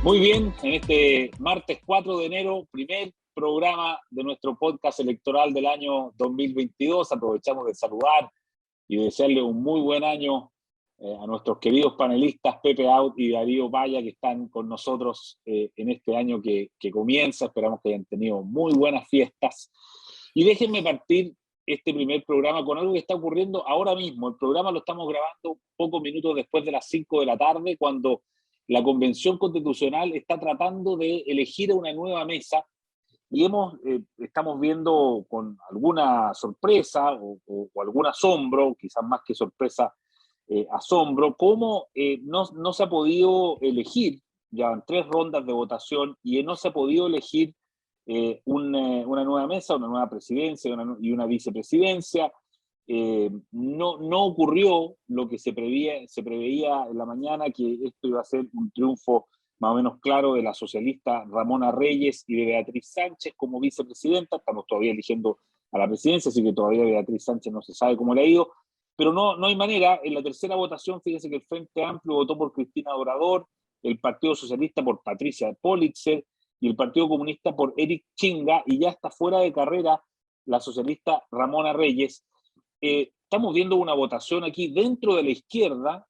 Muy bien, en este martes 4 de enero, primer programa de nuestro podcast electoral del año 2022. Aprovechamos de saludar y de desearle un muy buen año a nuestros queridos panelistas Pepe Out y Darío Paya, que están con nosotros en este año que comienza. Esperamos que hayan tenido muy buenas fiestas. Y déjenme partir este primer programa con algo que está ocurriendo ahora mismo. El programa lo estamos grabando pocos minutos después de las 5 de la tarde, cuando la Convención Constitucional está tratando de elegir una nueva mesa y estamos viendo con alguna sorpresa o algún asombro, quizás más que sorpresa, asombro, cómo no se ha podido elegir, ya van 3 rondas de votación y no se ha podido elegir una nueva mesa, una nueva presidencia y una vicepresidencia. No ocurrió lo que se preveía en la mañana, que esto iba a ser un triunfo más o menos claro de la socialista Ramona Reyes y de Beatriz Sánchez como vicepresidenta. Estamos todavía eligiendo a la presidencia, así que todavía Beatriz Sánchez no se sabe cómo le ha ido, pero no hay manera. En la tercera votación, fíjense que el Frente Amplio votó por Cristina Dorador, el Partido Socialista por Patricia Politzer y el Partido Comunista por Eric Chinga, y ya está fuera de carrera la socialista Ramona Reyes. Estamos viendo una votación aquí dentro de la izquierda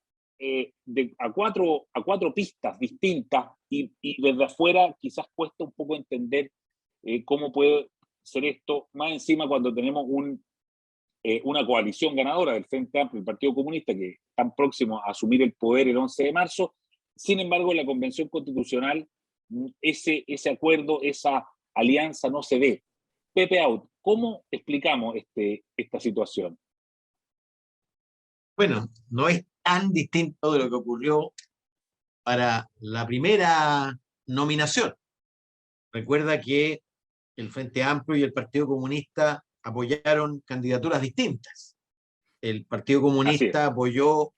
a cuatro pistas distintas y desde afuera quizás cuesta un poco entender cómo puede ser esto, más encima cuando tenemos una coalición ganadora del Frente Amplio y el Partido Comunista que están próximos a asumir el poder el 11 de marzo. Sin embargo, en la Convención Constitucional ese acuerdo, esa alianza no se ve. Pepe Out, ¿cómo explicamos esta situación? Bueno, no es tan distinto de lo que ocurrió para la primera nominación. Recuerda que el Frente Amplio y el Partido Comunista apoyaron candidaturas distintas. El Partido Comunista apoyó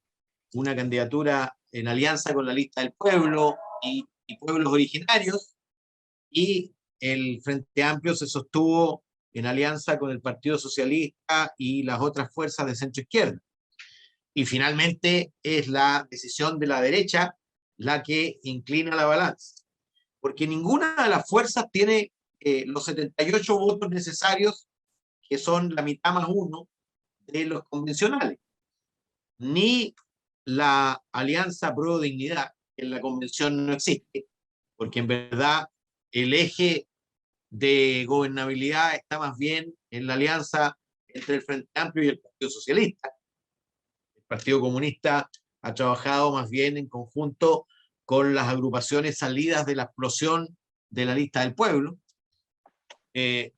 una candidatura en alianza con la Lista del Pueblo y pueblos originarios, y el Frente Amplio se sostuvo en alianza con el Partido Socialista y las otras fuerzas de centro izquierda. Y finalmente es la decisión de la derecha la que inclina la balanza, porque ninguna de las fuerzas tiene los 78 votos necesarios, que son la mitad más uno de los convencionales, ni la Alianza Pro Dignidad, que en la convención no existe, porque en verdad el eje de gobernabilidad está más bien en la alianza entre el Frente Amplio y el Partido Socialista. El Partido Comunista ha trabajado más bien en conjunto con las agrupaciones salidas de la explosión de la Lista del Pueblo. Y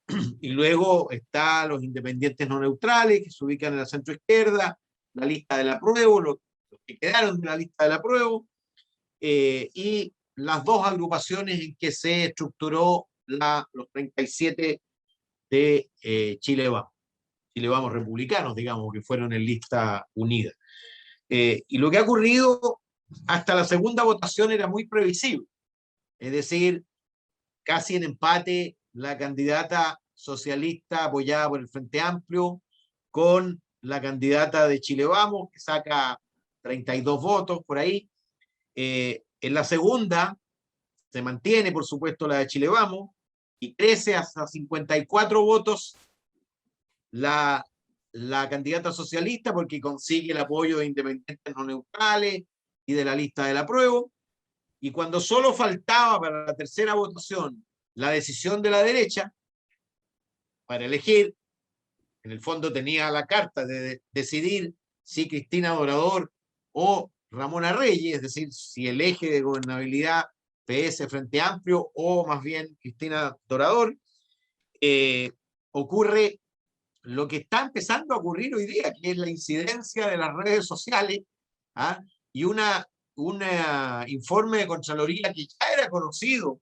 luego está los independientes no neutrales, que se ubican en la centro izquierda, la Lista del Apruebo, los que quedaron de la Lista del Apruebo, y las dos agrupaciones en que se estructuró los 37 de Chile Vamos. Chile Vamos republicanos, digamos, que fueron en lista unida. Y lo que ha ocurrido hasta la segunda votación era muy previsible. Es decir, casi en empate la candidata socialista apoyada por el Frente Amplio con la candidata de Chile Vamos, que saca 32 votos por ahí. En la segunda se mantiene, por supuesto, la de Chile Vamos y crece hasta 54 votos la candidata socialista, porque consigue el apoyo de independientes no neutrales y de la Lista del Apruebo. Y cuando solo faltaba para la tercera votación la decisión de la derecha para elegir, en el fondo tenía la carta de decidir si Cristina Dorador o Ramona Reyes, es decir, si el eje de gobernabilidad PS Frente Amplio o más bien Cristina Dorador, ocurre lo que está empezando a ocurrir hoy día, que es la incidencia de las redes sociales, ¿ah? Y un informe de Contraloría que ya era conocido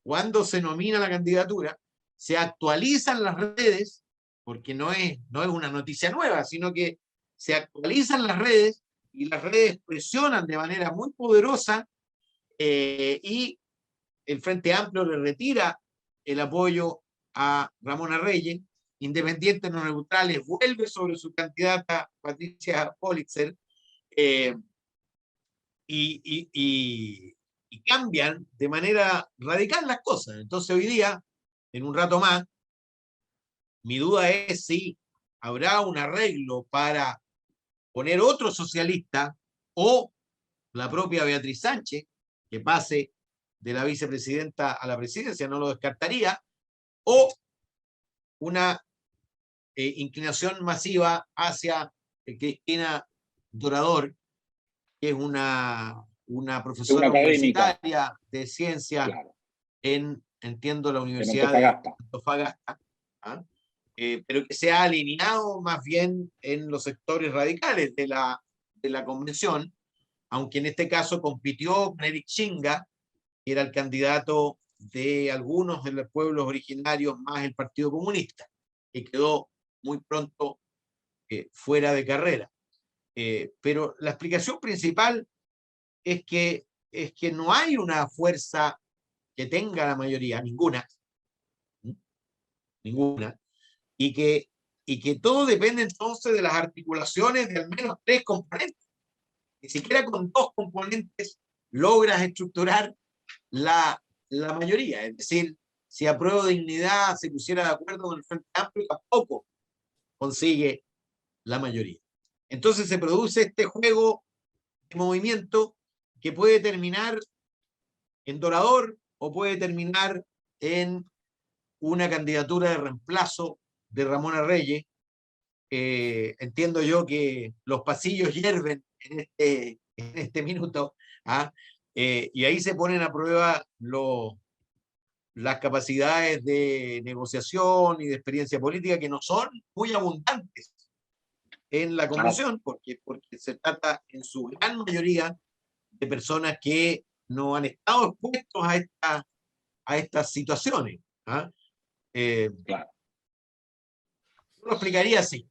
cuando se nomina la candidatura, se actualizan las redes, porque no es una noticia nueva, sino que se actualizan las redes y las redes presionan de manera muy poderosa, y el Frente Amplio le retira el apoyo a Ramona Reyes. Independientes no neutrales vuelve sobre su candidata Patricia Politzer, y y cambian de manera radical las cosas. Entonces hoy día, en un rato más, mi duda es si habrá un arreglo para poner otro socialista o la propia Beatriz Sánchez, que pase de la vicepresidenta a la presidencia, no lo descartaría, o una inclinación masiva hacia Cristina Dorador, que es una Es una profesora académica, universitaria de ciencia claro, entiendo, la en Universidad de Antofagasta. Antofagasta, ¿ah? Pero que se ha alineado más bien en los sectores radicales de la convención, aunque en este caso compitió con Eric Chinga, que era el candidato de algunos de los pueblos originarios más el Partido Comunista, que quedó muy pronto fuera de carrera. Pero la explicación principal es que no hay una fuerza que tenga la mayoría, ninguna, ninguna, y que todo depende entonces de las articulaciones de al menos tres componentes. Ni siquiera con dos componentes logras estructurar la mayoría. Es decir, si Apruebo Dignidad se pusiera de acuerdo con el Frente Amplio, tampoco consigue la mayoría. Entonces se produce este juego de movimiento que puede terminar en Dorador o puede terminar en una candidatura de reemplazo de Ramona Reyes. Entiendo yo que los pasillos hierven en este minuto, ¿ah? Y ahí se ponen a prueba las capacidades de negociación y de experiencia política, que no son muy abundantes en la convención, porque se trata en su gran mayoría de personas que no han estado expuestos a estas situaciones, ¿ah? Claro. Yo lo explicaría así.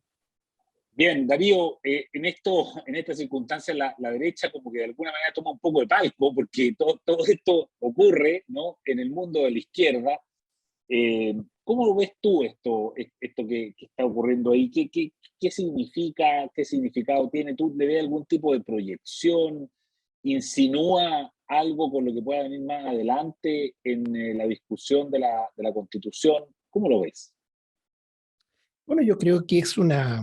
Bien, Darío, en esta circunstancia la derecha como que de alguna manera toma un poco de palco porque todo esto ocurre, ¿no?, en el mundo de la izquierda. ¿Cómo lo ves tú esto que está ocurriendo ahí? ¿Qué significa? ¿Qué significado tiene? ¿Tú le ves algún tipo de proyección? ¿Insinúa algo con lo que pueda venir más adelante en la discusión de la Constitución? ¿Cómo lo ves? Bueno, yo creo que es una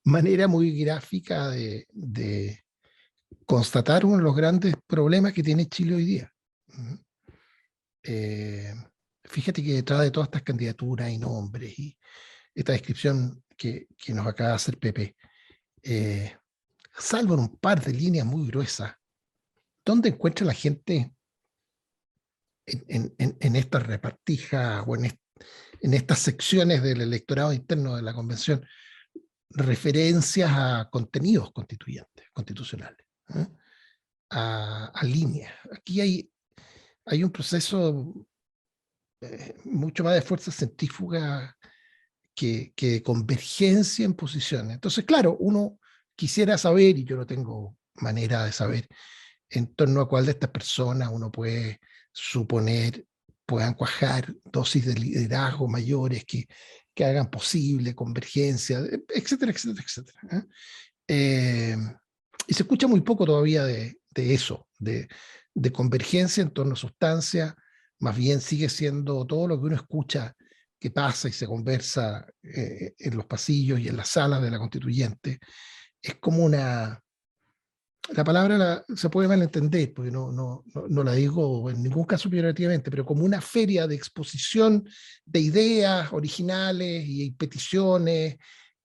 manera muy gráfica de constatar uno de los grandes problemas que tiene Chile hoy día. Eh, Fíjate que detrás de todas estas candidaturas y nombres y esta descripción que nos acaba de hacer Pepe, salvo en un par de líneas muy gruesas, ¿dónde encuentra la gente en estas repartijas o en estas secciones del electorado interno de la convención referencias a contenidos constitucionales, ¿eh? A líneas? Aquí hay un proceso mucho más de fuerza centrífuga que de convergencia en posiciones. Entonces, claro, uno quisiera saber, y yo no tengo manera de saber, en torno a cuál de estas personas uno puede suponer puedan cuajar dosis de liderazgo mayores que hagan posible convergencia, etcétera, etcétera, etcétera, ¿eh? Y se escucha muy poco todavía de eso, de convergencia en torno a sustancia. Más bien sigue siendo todo lo que uno escucha que pasa y se conversa en los pasillos y en las salas de la constituyente. Es como la palabra se puede malentender, porque no la digo en ningún caso peyorativamente, pero como una feria de exposición de ideas originales y peticiones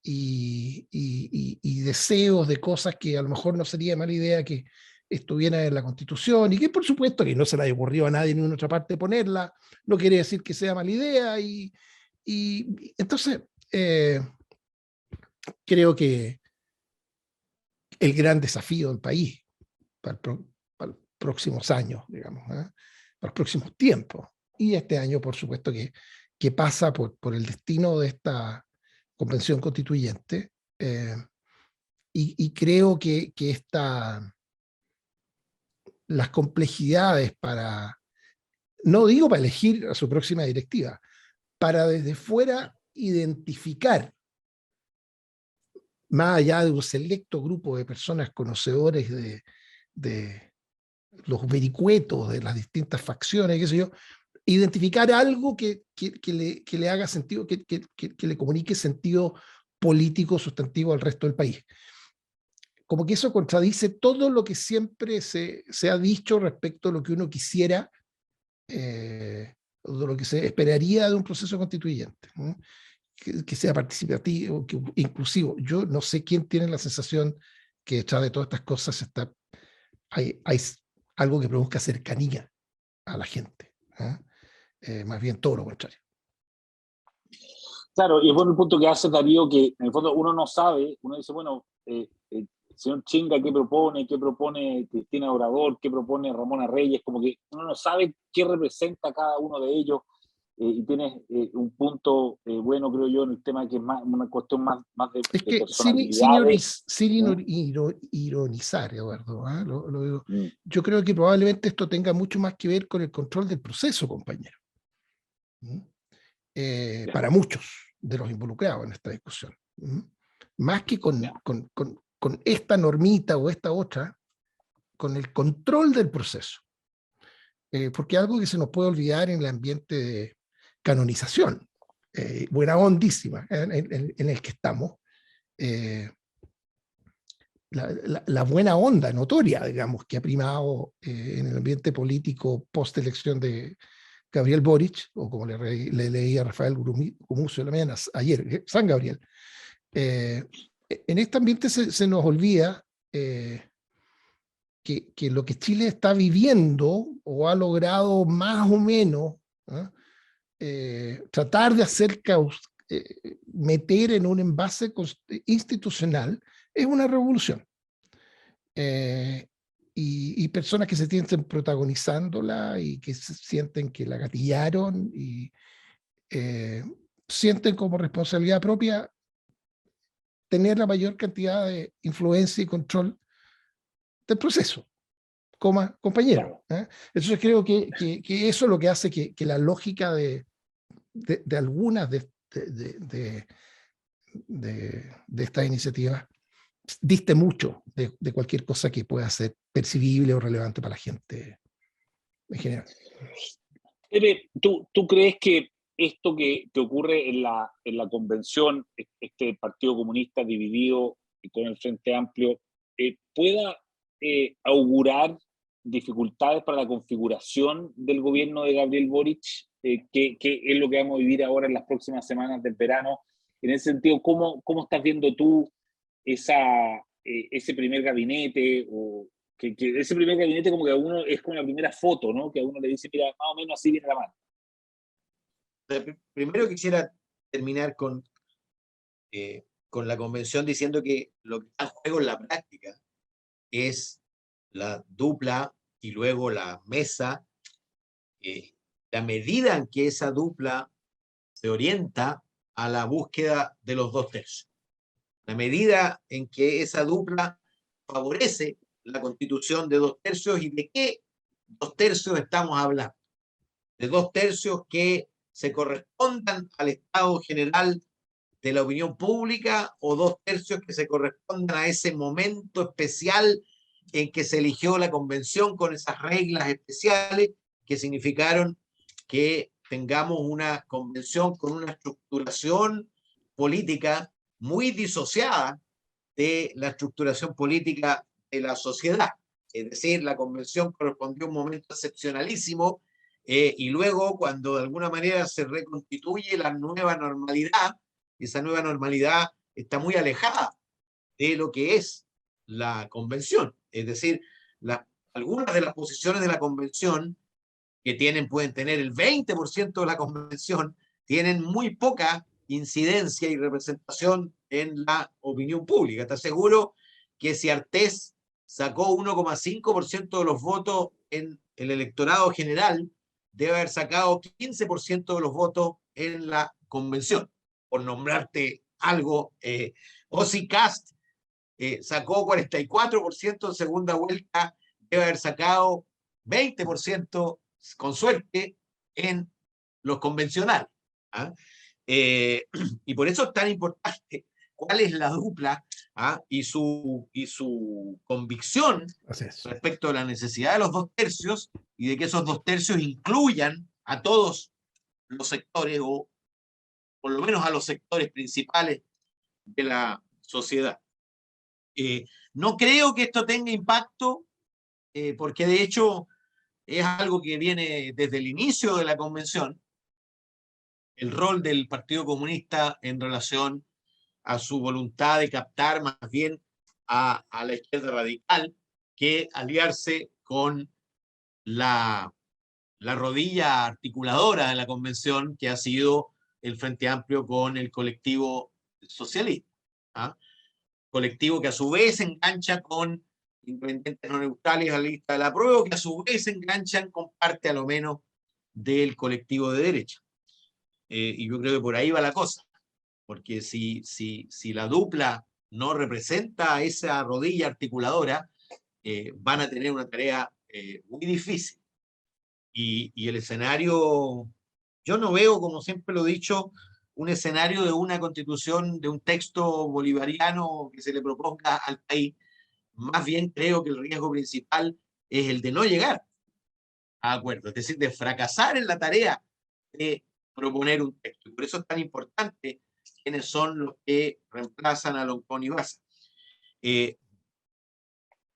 y deseos de cosas que a lo mejor no sería mala idea que estuvieran en la Constitución, y que por supuesto que no se le haya ocurrido a nadie en ninguna otra parte ponerla, no quiere decir que sea mala idea, y entonces creo que el gran desafío del país para los próximos años, digamos, para los próximos tiempos. Y este año, por supuesto, que pasa por el destino de esta convención constituyente. Y creo que las complejidades no digo para elegir a su próxima directiva, para desde fuera identificar más allá de un selecto grupo de personas conocedores de los vericuetos de las distintas facciones, qué sé yo, identificar algo que le haga sentido, que le comunique sentido político sustantivo al resto del país. Como que eso contradice todo lo que siempre se ha dicho respecto a lo que uno quisiera, de lo que se esperaría de un proceso constituyente, ¿no? Que sea participativo, inclusivo. Yo no sé quién tiene la sensación que detrás de todas estas cosas hay algo que produzca cercanía a la gente, ¿eh? Más bien todo lo contrario. Claro, y es bueno el punto que hace Darío, que en el fondo uno no sabe, uno dice, bueno, señor Chinga, ¿qué propone Cristina Obrador? ¿Qué propone Ramona Reyes? Como que uno no sabe qué representa cada uno de ellos, y tienes un punto bueno, creo yo, en el tema que es más una cuestión más de Es que personalidades. ironizar, Eduardo, ¿eh? Lo digo. Mm. Yo creo que probablemente esto tenga mucho más que ver con el control del proceso, compañero. Para muchos de los involucrados en esta discusión. Más que con esta normita o esta otra, con el control del proceso. Porque algo que se nos puede olvidar en el ambiente de canonización, buena hondísima en el que estamos, la buena onda notoria, digamos, que ha primado en el ambiente político post-elección de Gabriel Boric, o como le leí a Rafael Gumucio la mañana, ayer, San Gabriel. En este ambiente se nos olvida que lo que Chile está viviendo o ha logrado más o menos, tratar de hacer meter en un envase institucional es una revolución. Y personas que se sienten protagonizándola y que se sienten que la gatillaron y sienten como responsabilidad propia tener la mayor cantidad de influencia y control del proceso, compañero. Entonces creo que eso es lo que hace que la lógica de algunas de estas iniciativas diste mucho de cualquier cosa que pueda ser percibible o relevante para la gente en general. Pepe, ¿tú crees que esto que ocurre en la convención, este Partido Comunista dividido con el Frente Amplio, pueda augurar dificultades para la configuración del gobierno de Gabriel Boric, que es lo que vamos a vivir ahora en las próximas semanas del verano? En ese sentido, ¿cómo estás viendo tú ese primer gabinete, o que ese primer gabinete como que a uno es como la primera foto, ¿no? Que a uno le dice, mira, más o menos así viene la mano? Primero quisiera terminar con la convención diciendo que lo que está en juego en la práctica es la dupla y luego la mesa, la medida en que esa dupla se orienta a la búsqueda de los 2/3. La medida en que esa dupla favorece la constitución de 2/3, ¿y de qué 2/3 estamos hablando? De 2/3 que se correspondan al estado general de la opinión pública, o 2/3 que se correspondan a ese momento especial en que se eligió la convención con esas reglas especiales que significaron que tengamos una convención con una estructuración política muy disociada de la estructuración política de la sociedad. Es decir, la convención correspondió a un momento excepcionalísimo, y luego, cuando de alguna manera se reconstituye la nueva normalidad, esa nueva normalidad está muy alejada de lo que es la convención. Es decir, algunas de las posiciones de la convención pueden tener el 20% de la convención, tienen muy poca incidencia y representación en la opinión pública. ¿Estás seguro que si Artés sacó 1,5% de los votos en el electorado general, debe haber sacado 15% de los votos en la convención? Por nombrarte algo, Ossi Cast sacó 44% en segunda vuelta, debe haber sacado 20% con suerte en los convencionales. Y por eso es tan importante cuál es la dupla y su convicción respecto a la necesidad de los 2/3 y de que esos 2/3 incluyan a todos los sectores, o por lo menos a los sectores principales de la sociedad. No creo que esto tenga impacto, porque de hecho es algo que viene desde el inicio de la convención, el rol del Partido Comunista en relación a su voluntad de captar más bien a la izquierda radical que aliarse con la rodilla articuladora de la convención, que ha sido el Frente Amplio con el colectivo socialista. Colectivo que a su vez se engancha con independientes no neutrales a la lista de la prueba, que a su vez se enganchan con parte a lo menos del colectivo de derecha. Y yo creo que por ahí va la cosa, porque si la dupla no representa esa rodilla articuladora, van a tener una tarea muy difícil. Y el escenario, yo no veo, como siempre lo he dicho, un escenario de una constitución, de un texto bolivariano que se le proponga al país. Más bien creo que el riesgo principal es el de no llegar a acuerdo, es decir, de fracasar en la tarea de proponer un texto. Y por eso es tan importante quiénes son los que reemplazan a Loncón y Baza. El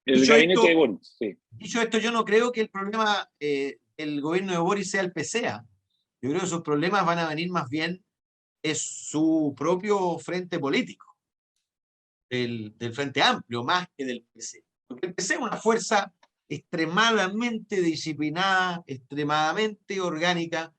gabinete de Boris, sí. Dicho esto, yo no creo que el problema del gobierno de Boris sea el PCA. Yo creo que sus problemas van a venir más bien es su propio frente político, del Frente Amplio, más que del PC. Porque el PC es una fuerza extremadamente disciplinada, extremadamente orgánica.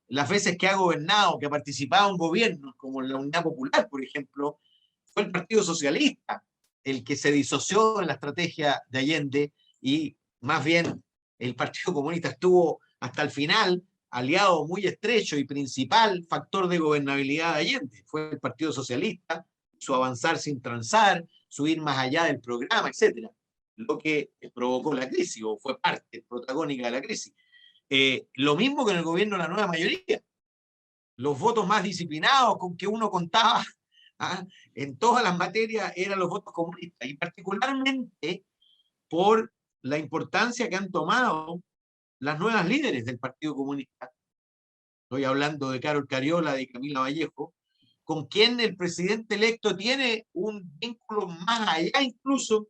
Las veces que ha gobernado, que ha participado en gobiernos, como la Unidad Popular, por ejemplo, fue el Partido Socialista el que se disoció en la estrategia de Allende, y más bien el Partido Comunista estuvo hasta el final aliado muy estrecho y principal factor de gobernabilidad de Allende. Fue el Partido Socialista, su avanzar sin transar, su ir más allá del programa, etcétera, lo que provocó la crisis, o fue parte protagónica de la crisis. Lo mismo con el gobierno de la nueva mayoría. Los votos más disciplinados con que uno contaba en todas las materias eran los votos comunistas, y particularmente por la importancia que han tomado las nuevas líderes del Partido Comunista. Estoy hablando de Carol Cariola, de Camila Vallejo, con quien el presidente electo tiene un vínculo más allá incluso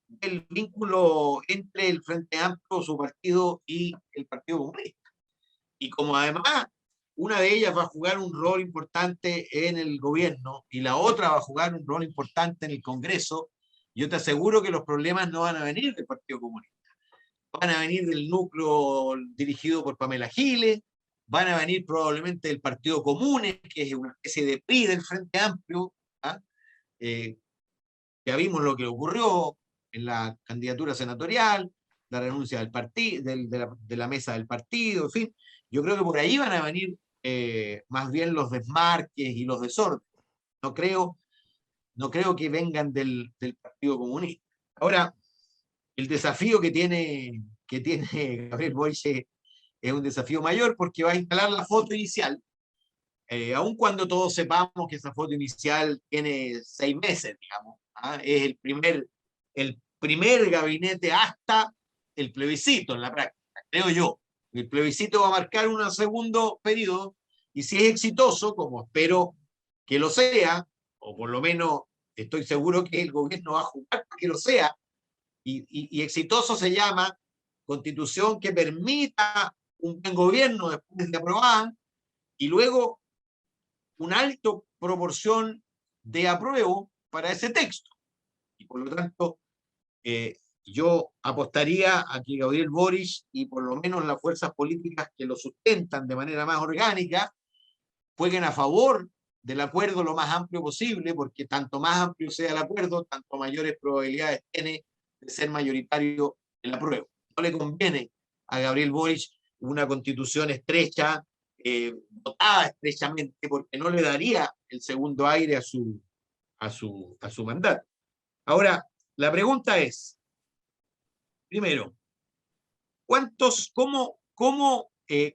del vínculo entre el Frente Amplio, su partido, y el Partido Comunista. Y como además una de ellas va a jugar un rol importante en el gobierno y la otra va a jugar un rol importante en el Congreso, yo te aseguro que los problemas no van a venir del Partido Comunista. Van a venir del núcleo dirigido por Pamela Giles, van a venir probablemente del Partido Comunes, que es una especie de PRI del Frente Amplio. Ya vimos lo que ocurrió en la candidatura senatorial, la renuncia del partido, de la mesa del partido, en fin. Yo creo que por ahí van a venir más bien los desmarques y los desórdenes. No creo que vengan del Partido Comunista. Ahora, el desafío que tiene Gabriel Boric es un desafío mayor, porque va a instalar la foto inicial, aun cuando todos sepamos que esa foto inicial tiene 6 meses, digamos. Es el primer gabinete hasta el plebiscito en la práctica, creo yo. El plebiscito va a marcar un segundo periodo, y si es exitoso, como espero que lo sea, o por lo menos estoy seguro que el gobierno va a jugar para que lo sea, y exitoso se llama constitución que permita un buen gobierno después de aprobada, y luego una alta proporción de apruebo para ese texto. Y por lo tanto, yo apostaría a que Gabriel Boric y por lo menos las fuerzas políticas que lo sustentan de manera más orgánica jueguen a favor del acuerdo lo más amplio posible, porque tanto más amplio sea el acuerdo, tanto mayores probabilidades tiene de ser mayoritario el apruebo. No le conviene a Gabriel Boric una constitución estrecha, votada estrechamente, porque no le daría el segundo aire a su mandato. Ahora, la pregunta es, primero, ¿cómo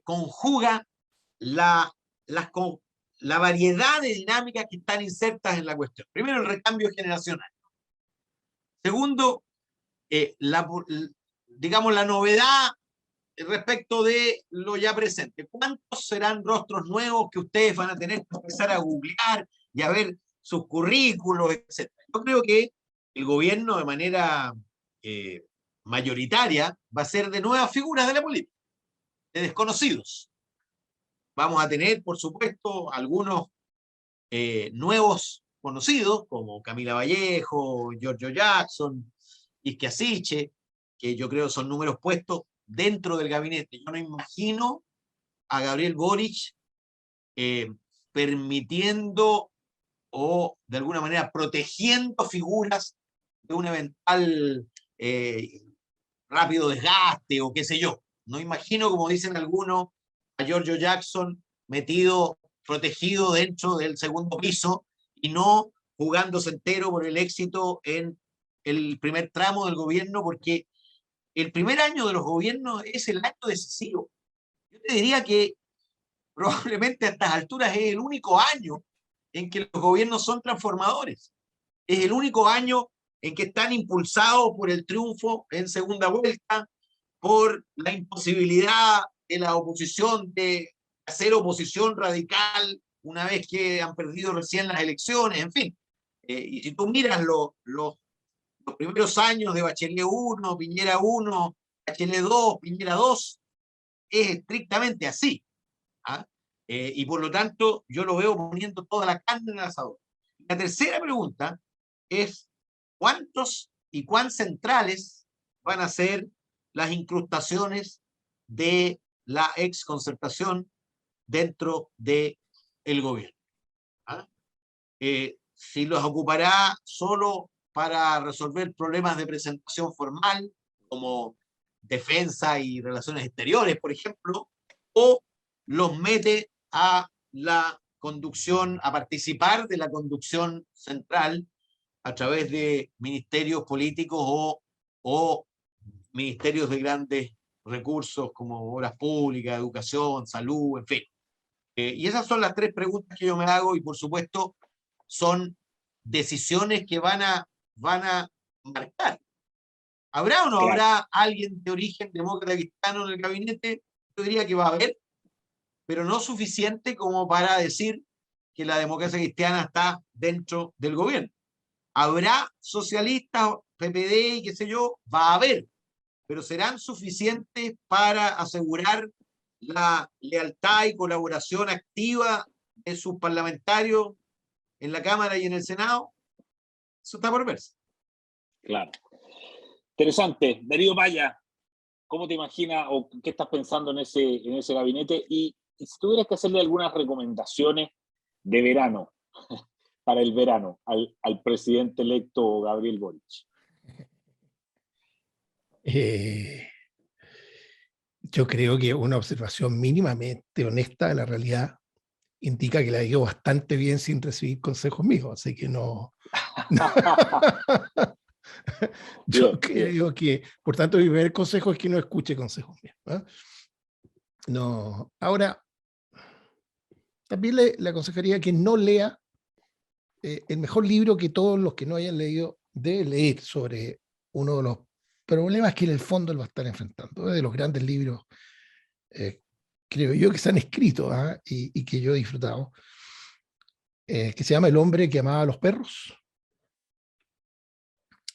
conjuga la variedad de dinámicas que están insertas en la cuestión. Primero, el recambio generacional. Segundo, digamos, la novedad respecto de lo ya presente. ¿Cuántos serán rostros nuevos que ustedes van a tener que empezar a googlear y a ver sus currículos, etcétera? Yo creo que el gobierno, de manera mayoritaria, va a ser de nuevas figuras de la política, de desconocidos. Vamos a tener, por supuesto, algunos nuevos conocidos, como Camila Vallejo, Giorgio Jackson, Isquia Siche, que yo creo son números puestos dentro del gabinete. Yo no imagino a Gabriel Boric permitiendo o de alguna manera protegiendo figuras de un eventual rápido desgaste o qué sé yo. No imagino, como dicen algunos, a Giorgio Jackson metido, protegido dentro del segundo piso y no jugándose entero por el éxito en el primer tramo del gobierno, porque el primer año de los gobiernos es el año decisivo. Yo te diría que probablemente a estas alturas es el único año en que los gobiernos son transformadores. Es el único año en que están impulsados por el triunfo en segunda vuelta, por la imposibilidad de la oposición de hacer oposición radical una vez que han perdido recién las elecciones, en fin. Y si tú miras los primeros años de Bachelet 1, Piñera 1, Bachelet 2, Piñera 2, es estrictamente así. ¿Ah? Y por lo tanto, yo lo veo poniendo toda la carne en el asador. La tercera pregunta es: ¿cuántos y cuán centrales van a ser las incrustaciones de la exconcertación dentro del gobierno? ¿Ah? Si los ocupará solo para resolver problemas de presentación formal, como defensa y relaciones exteriores, por ejemplo, o los mete a la conducción, a participar de la conducción central a través de ministerios políticos o ministerios de grandes recursos como obras públicas, educación, salud, en fin. Y esas son las tres preguntas que yo me hago, y por supuesto son decisiones que van a marcar. ¿Habrá o no habrá alguien de origen demócrata cristiano en el gabinete? Yo diría que va a haber, pero no suficiente como para decir que la democracia cristiana está dentro del gobierno. ¿Habrá socialistas, PPD y qué sé yo? Va a haber, pero ¿serán suficientes para asegurar la lealtad y colaboración activa de sus parlamentarios en la Cámara y en el Senado? Eso está por verse. Claro. Interesante. Darío Paya, ¿cómo te imaginas o qué estás pensando en ese gabinete? Y si tuvieras que hacerle algunas recomendaciones de verano, para el verano, al presidente electo Gabriel Boric. Yo creo que una observación mínimamente honesta de la realidad indica que la digo bastante bien sin recibir consejos míos, así que no. Yo creo que, por tanto, mi primer consejo es que no escuche consejos míos. ¿Eh? No. Ahora, también le aconsejaría que no lea el mejor libro que todos los que no hayan leído debe leer sobre uno de los problemas que en el fondo él va a estar enfrentando. Es de los grandes libros, creo yo, que se han escrito y que yo he disfrutado, que se llama El hombre que amaba a los perros,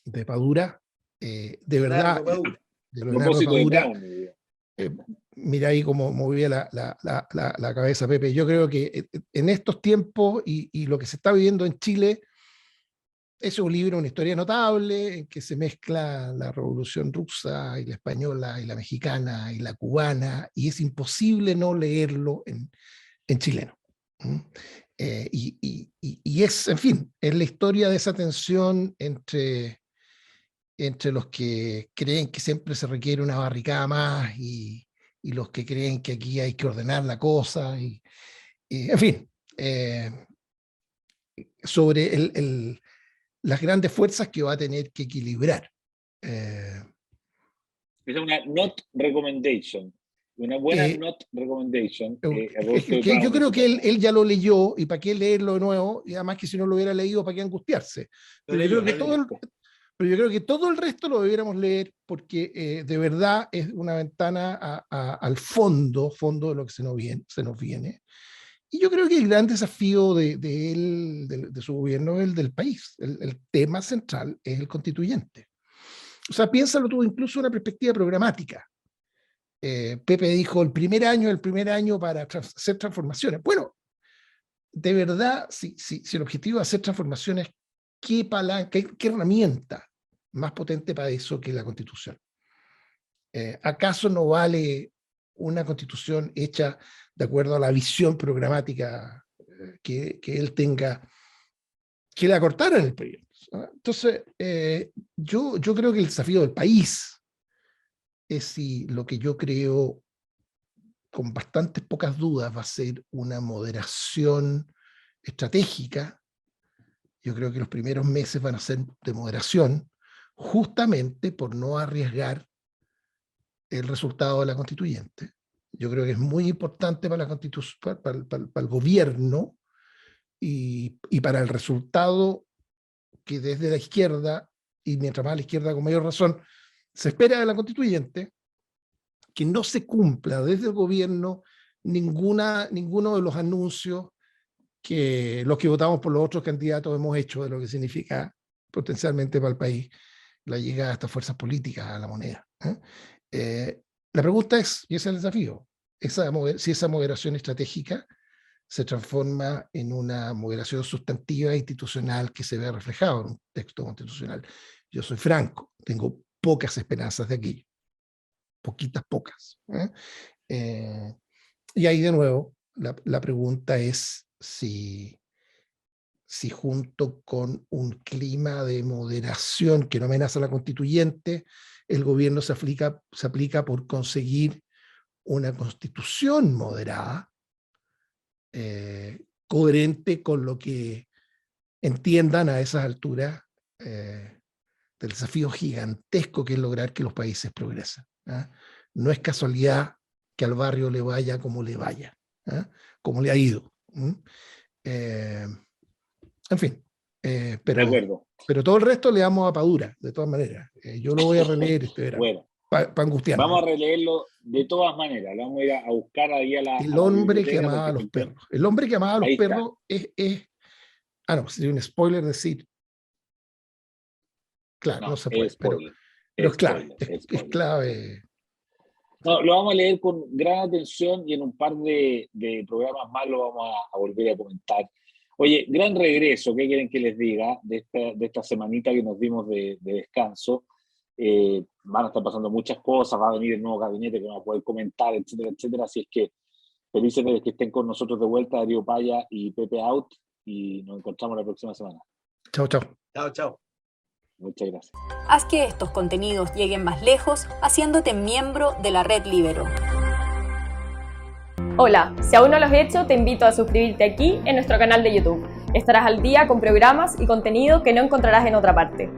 de Padura, de verdad, de Leonardo Padura. Mira ahí cómo movía la cabeza Pepe. Yo creo que en estos tiempos y lo que se está viviendo en Chile, es un libro, una historia notable, en que se mezcla la revolución rusa y la española y la mexicana y la cubana, y es imposible no leerlo en chileno. Y es, en fin, es la historia de esa tensión entre los que creen que siempre se requiere una barricada más y los que creen que aquí hay que ordenar la cosa, y en fin, sobre las grandes fuerzas que va a tener que equilibrar. Es una not recommendation. Una buena not recommendation. Yo creo que él ya lo leyó, y para qué leerlo de nuevo, y además que si no lo hubiera leído, para qué angustiarse. Pero yo creo que todo el resto lo debiéramos leer, porque de verdad es una ventana al fondo de lo que se nos viene. Y yo creo que el gran desafío de él, de su gobierno, es el del país. El tema central es el constituyente. O sea, piénsalo tú incluso en una perspectiva programática. Pepe dijo el primer año para hacer transformaciones. Bueno, de verdad, si el objetivo es hacer transformaciones, ¿qué herramienta más potente para eso que la Constitución? ¿Acaso no vale una Constitución hecha de acuerdo a la visión programática que él tenga, que la cortara en el periodo? Entonces, yo creo que el desafío del país es si lo que yo creo, con bastantes pocas dudas, va a ser una moderación estratégica. Yo creo que los primeros meses van a ser de moderación, justamente por no arriesgar el resultado de la constituyente. Yo creo que es muy importante para el gobierno y para el resultado que desde la izquierda, y mientras más a la izquierda con mayor razón, se espera de la constituyente, que no se cumpla desde el gobierno ninguno de los anuncios que los que votamos por los otros candidatos hemos hecho de lo que significa potencialmente para el país la llegada de estas fuerzas políticas a la moneda. La pregunta es, y ese es el desafío, si esa moderación estratégica se transforma en una moderación sustantiva e institucional que se ve reflejado en un texto constitucional. Yo soy franco, tengo pocas esperanzas de aquello, pocas. Y ahí de nuevo, la pregunta es si junto con un clima de moderación que no amenaza a la constituyente, el gobierno se aplica por conseguir una constitución moderada, coherente con lo que entiendan a esas alturas del desafío gigantesco que es lograr que los países progresen. No es casualidad que al barrio le vaya como le vaya, como le ha ido. En fin, pero todo el resto le damos a Padura, de todas maneras. Yo lo voy a releer este verano. Bueno, para angustiarme. Vamos a releerlo de todas maneras. Lo vamos a ir a buscar ahí a la. El hombre que amaba a los perros. El hombre que amaba a los perros es. No, sería un spoiler decir. Claro, no se puede. Pero es clave. Es clave. No, lo vamos a leer con gran atención y en un par de programas más lo vamos a volver a comentar. Oye, gran regreso, ¿qué quieren que les diga? De esta semanita que nos dimos de descanso. Van a estar pasando muchas cosas, va a venir el nuevo gabinete que vamos a poder comentar, etcétera, etcétera. Así es que felices de que estén con nosotros de vuelta, Darío Paya y Pepe Out, y nos encontramos la próxima semana. Chao. Chao. Muchas gracias. Haz que estos contenidos lleguen más lejos haciéndote miembro de la Red Libero. Hola, si aún no lo has hecho, te invito a suscribirte aquí en nuestro canal de YouTube. Estarás al día con programas y contenido que no encontrarás en otra parte.